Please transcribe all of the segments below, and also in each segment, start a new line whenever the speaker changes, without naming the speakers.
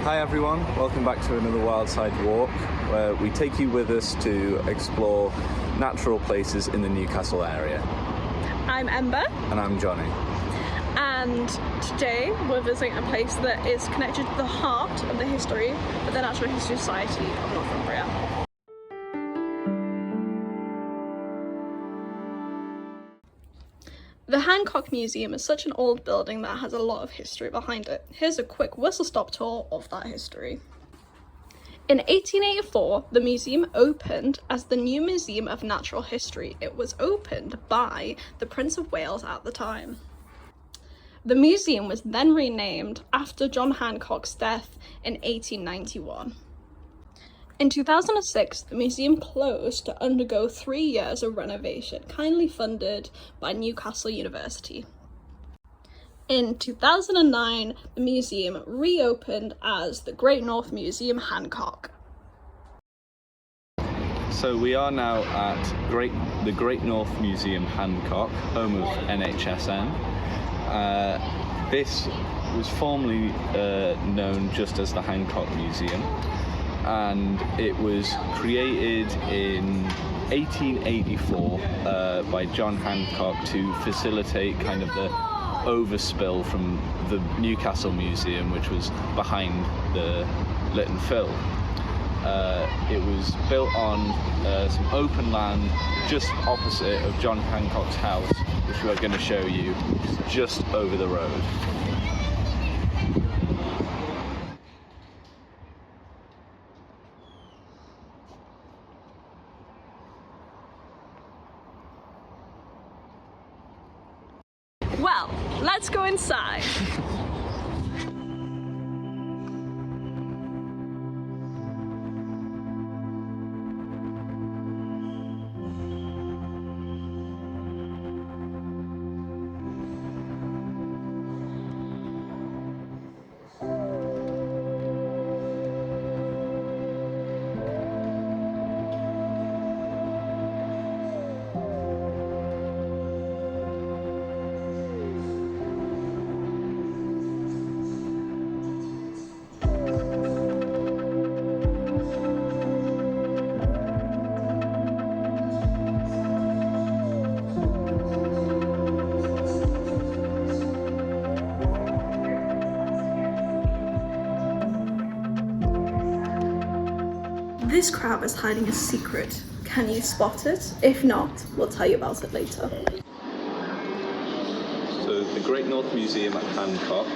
Hi everyone, welcome back to another Wildside walk where we take you with us to explore natural places in the Newcastle area.
I'm Ember.
And I'm Johnny.
And today we're visiting a place that is connected to the heart of the history of the Natural History Society of Northumbria. The Hancock Museum is such an old building that has a lot of history behind it. Here's a quick whistle-stop tour of that history. In 1884, the museum opened as the New Museum of Natural History. It was opened by the Prince of Wales at the time. The museum was then renamed after John Hancock's death in 1891. In 2006, the museum closed to undergo 3 years of renovation, kindly funded by Newcastle University. In 2009, the museum reopened as the Great North Museum Hancock.
So we are now at the Great North Museum Hancock, home of NHSN. This was formerly known just as the Hancock Museum, and it was created in 1884 by John Hancock to facilitate kind of the overspill from the Newcastle Museum, which was behind the Lytton Fill. It was built on some open land just opposite of John Hancock's house, which we're going to show you, just over the road.
Well, let's go inside. This crab is hiding a secret. Can you spot it? If not, we'll tell you about it later.
So the Great North Museum at Hancock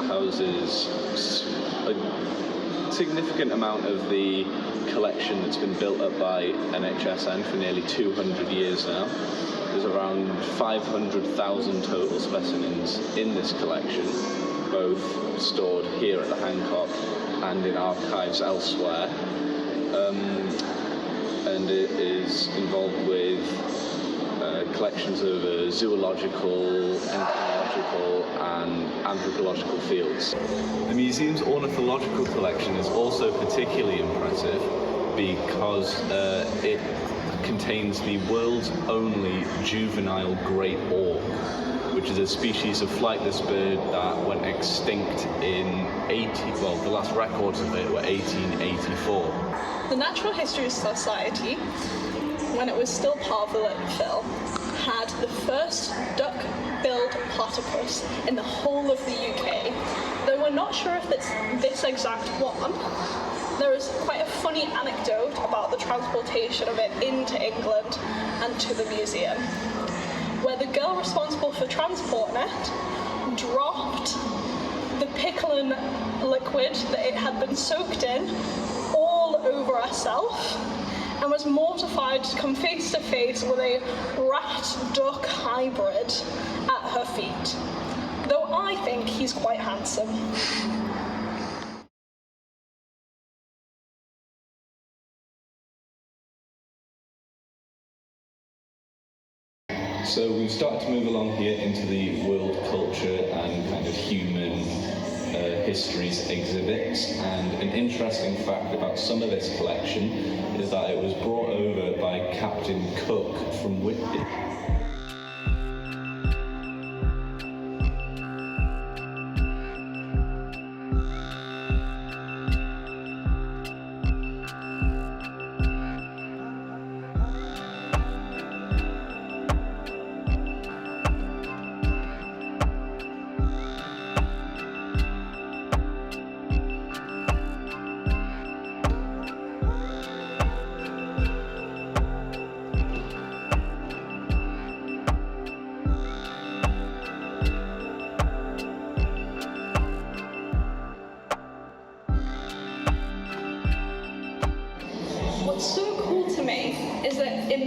houses a significant amount of the collection that's been built up by NHSN for nearly 200 years now. There's around 500,000 total specimens in this collection, both stored here at the Hancock and in archives elsewhere. And it is involved with collections of zoological, entomological and anthropological fields. The museum's ornithological collection is also particularly impressive because it contains the world's only juvenile great auk, which is a species of flightless bird that went extinct in the last records of it were 1884.
The Natural History Society, when it was still part of the Lytton Fill, had the first duck-billed platypus in the whole of the UK. Though we're not sure if it's this exact one, there is quite a funny anecdote about the transportation of it into England and to the museum, where the girl responsible for transporting it dropped the pickling liquid that it had been soaked in all over herself and was mortified to come face to face with a rat-duck hybrid at her feet, though I think he's quite handsome.
So we've started to move along here into the world culture and kind of human histories exhibits, and an interesting fact about some of this collection is that it was brought over by Captain Cook from Whitby.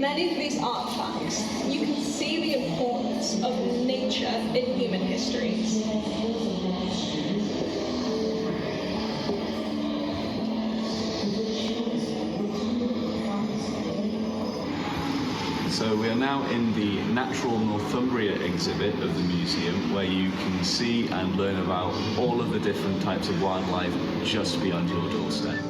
In many of these artifacts, you can see the importance of nature in human histories.
So we are now in the Natural Northumbria exhibit of the museum, where you can see and learn about all of the different types of wildlife just beyond your doorstep.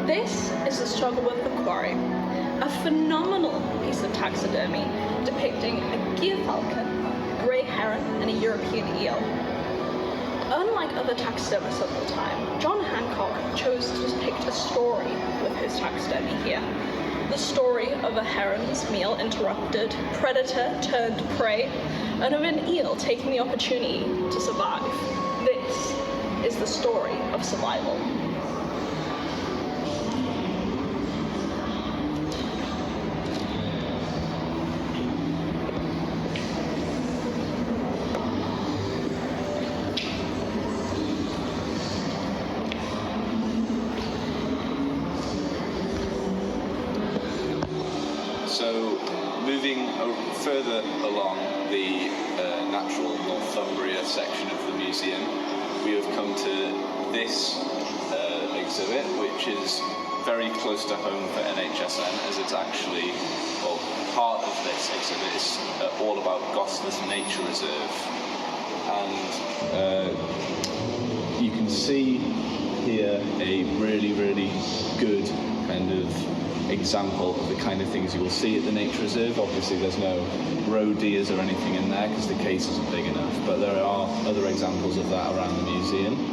This is The Struggle with the Quarry, a phenomenal piece of taxidermy depicting a gyrfalcon, a grey heron, and a European eel. Unlike other taxidermists of the time, John Hancock chose to depict a story with his taxidermy here. The story of a heron's meal interrupted, predator turned prey, and of an eel taking the opportunity to survive. This is the story of survival.
So, moving further along the Natural Northumbria section of the museum, we have come to this exhibit, which is very close to home for NHSN, as it's actually, well, part of this exhibit is all about Gosforth Nature Reserve. And you can see here a really, really good kind of example of the kind of things you will see at the nature reserve. Obviously there's no roe deers or anything in there because the case isn't big enough, but there are other examples of that around the museum.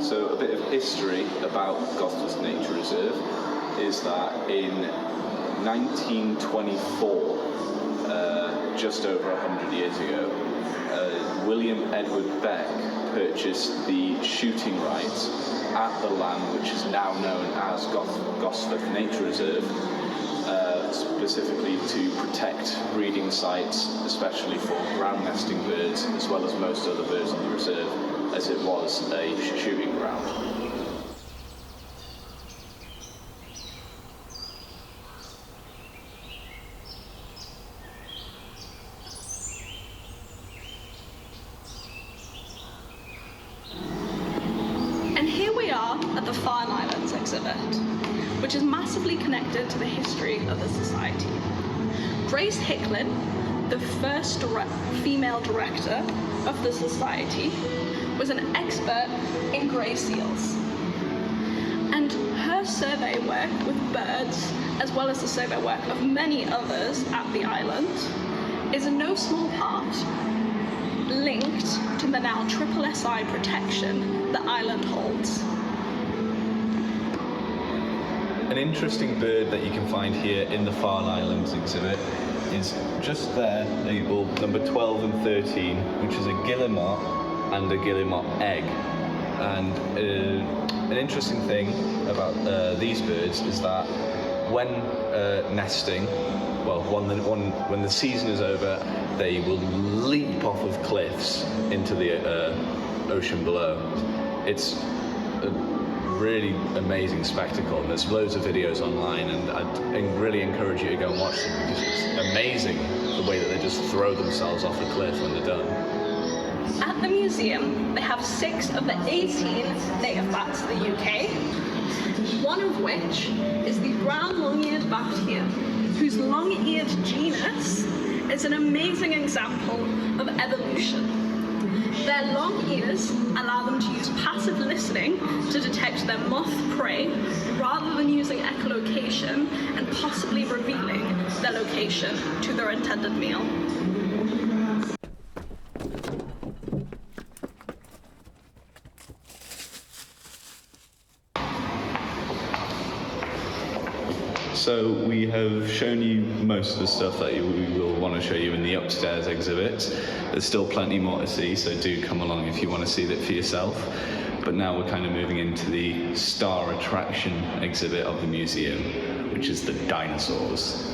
So a bit of history about Gosforth Nature Reserve is that in 1924, just over 100 years ago, William Edward Beck purchased the shooting rights at the land which is now known as Gosforth Nature Reserve, specifically to protect breeding sites, especially for ground nesting birds, as well as most other birds on the reserve, as it was a shooting ground.
And here we are at the Farne Islands exhibit, which is massively connected to the history of the society. Grace Hicklin, the first female director of the society, was an expert in grey seals. And her survey work with birds, as well as the survey work of many others at the island, is in no small part linked to the now SSSI protection the island holds.
An interesting bird that you can find here in the Farne Islands exhibit is just there, labelled number 12 and 13, which is a guillemot and a guillemot egg. And an interesting thing about these birds is that when nesting, well, when the season is over, they will leap off of cliffs into the ocean below. It's a really amazing spectacle, and there's loads of videos online, and I'd really encourage you to go and watch them because it's amazing the way that they just throw themselves off a cliff when they're done.
At the museum, they have 6 of the 18 native bats of the UK, one of which is the brown long-eared bat here, whose long-eared genus is an amazing example of evolution. Their long ears allow them to use passive listening to detect their moth prey rather than using echolocation and possibly revealing their location to their intended meal.
So we have shown you most of the stuff that we will want to show you in the upstairs exhibit. There's still plenty more to see, so do come along if you want to see that for yourself. But now we're kind of moving into the star attraction exhibit of the museum, which is the dinosaurs.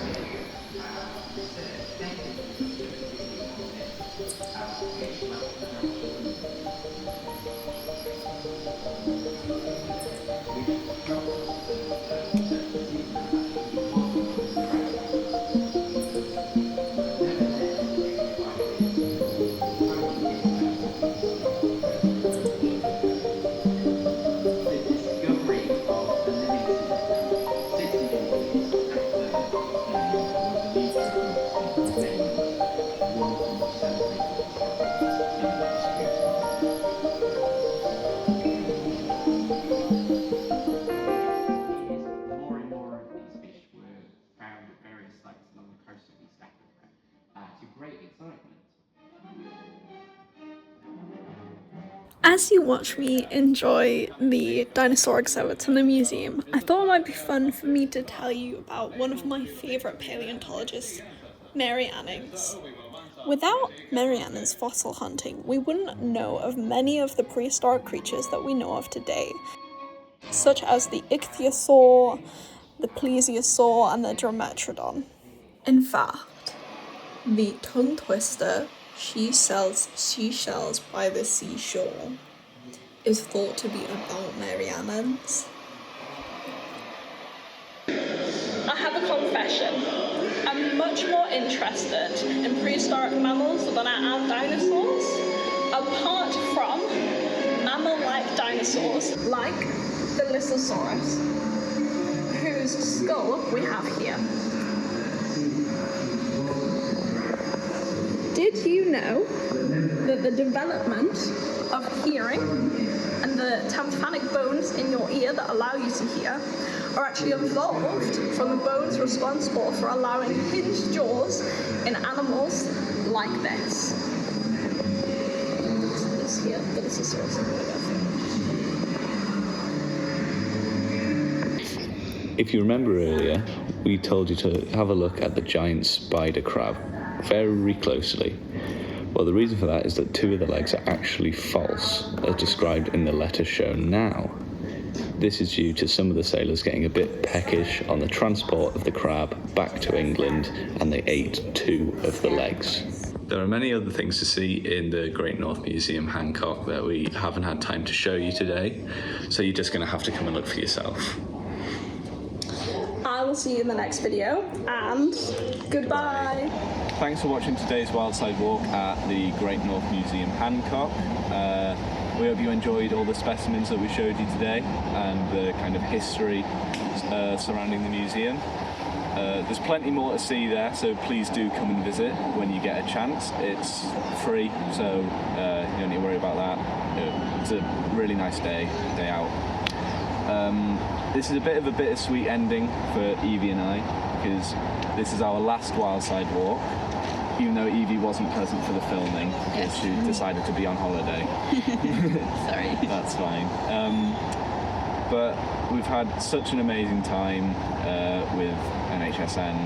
As you watch me enjoy the dinosaur exhibits in the museum, I thought it might be fun for me to tell you about one of my favourite paleontologists, Mary Annings. Without Mary Annings' fossil hunting, we wouldn't know of many of the prehistoric creatures that we know of today, such as the ichthyosaur, the plesiosaur, and the drometrodon. In fact, the tongue twister she sells seashells by the seashore is thought to be about Mary Annings. I have a confession. I'm much more interested in prehistoric mammals than I am dinosaurs, apart from mammal-like dinosaurs like the Lissosaurus, whose skull we have here. Did you know that the development of hearing and the tympanic bones in your ear that allow you to hear are actually evolved from the bones responsible for allowing hinged jaws in animals like this? This here, the Lissosaurus.
If you remember earlier, we told you to have a look at the giant spider crab very closely. Well, the reason for that is that 2 of the legs are actually false, as described in the letter shown now. This is due to some of the sailors getting a bit peckish on the transport of the crab back to England, and they ate 2 of the legs. There are many other things to see in the Great North Museum Hancock that we haven't had time to show you today, so you're just going to have to come and look for yourself.
I will see you in the next video, and goodbye.
Thanks for watching today's Wildside walk at the Great North Museum Hancock. We hope you enjoyed all the specimens that we showed you today and the kind of history surrounding the museum. There's plenty more to see there, so please do come and visit when you get a chance. It's free, so you don't need to worry about that. It's a really nice day out. This is a bit of a bittersweet ending for Evie and I, because this is our last Wildside walk, even though Evie wasn't present for the filming because she decided to be on holiday.
Sorry.
That's fine. But we've had such an amazing time with NHSN,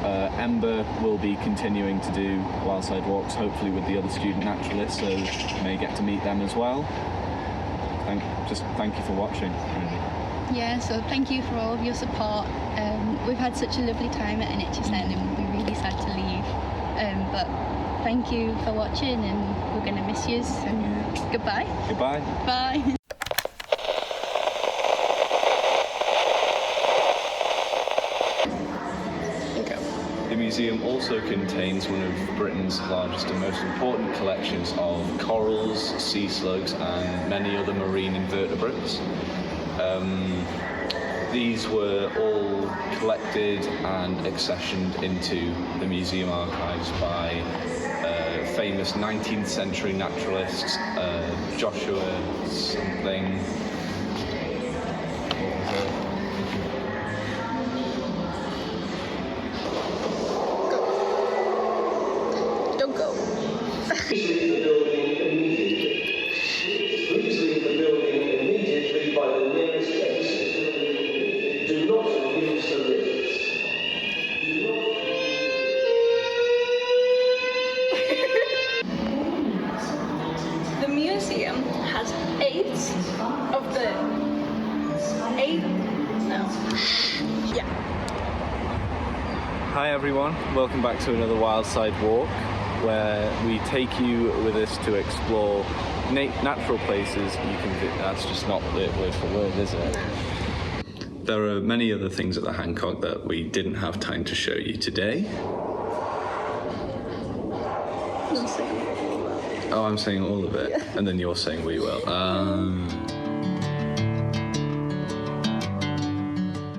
and Ember will be continuing to do Wildside walks, hopefully with the other student naturalists, so you may get to meet them as well. Thank you for watching.
Yeah, so thank you for all of your support. We've had such a lovely time at NHSN and we're really sad to leave. But thank you for watching, and we're going to miss you. And goodbye.
Goodbye.
Bye.
Give me museum also contains one of Britain's largest and most important collections of corals, sea slugs, and many other marine invertebrates. These were all collected and accessioned into the museum archives by famous 19th century naturalists, Joshua something.
Don't go.
Please leave the building immediately. Please leave the building immediately by the nearest exit. Do not use the lifts.
The museum has 8 of the 8. No. Yeah.
Hi everyone, welcome back to another Wildside walk, where we take you with us to explore natural places you can visit. That's just not the word for word, is it? There are many other things at the Hancock that we didn't have time to show you today. Oh, I'm saying all of it, and then you're saying we will.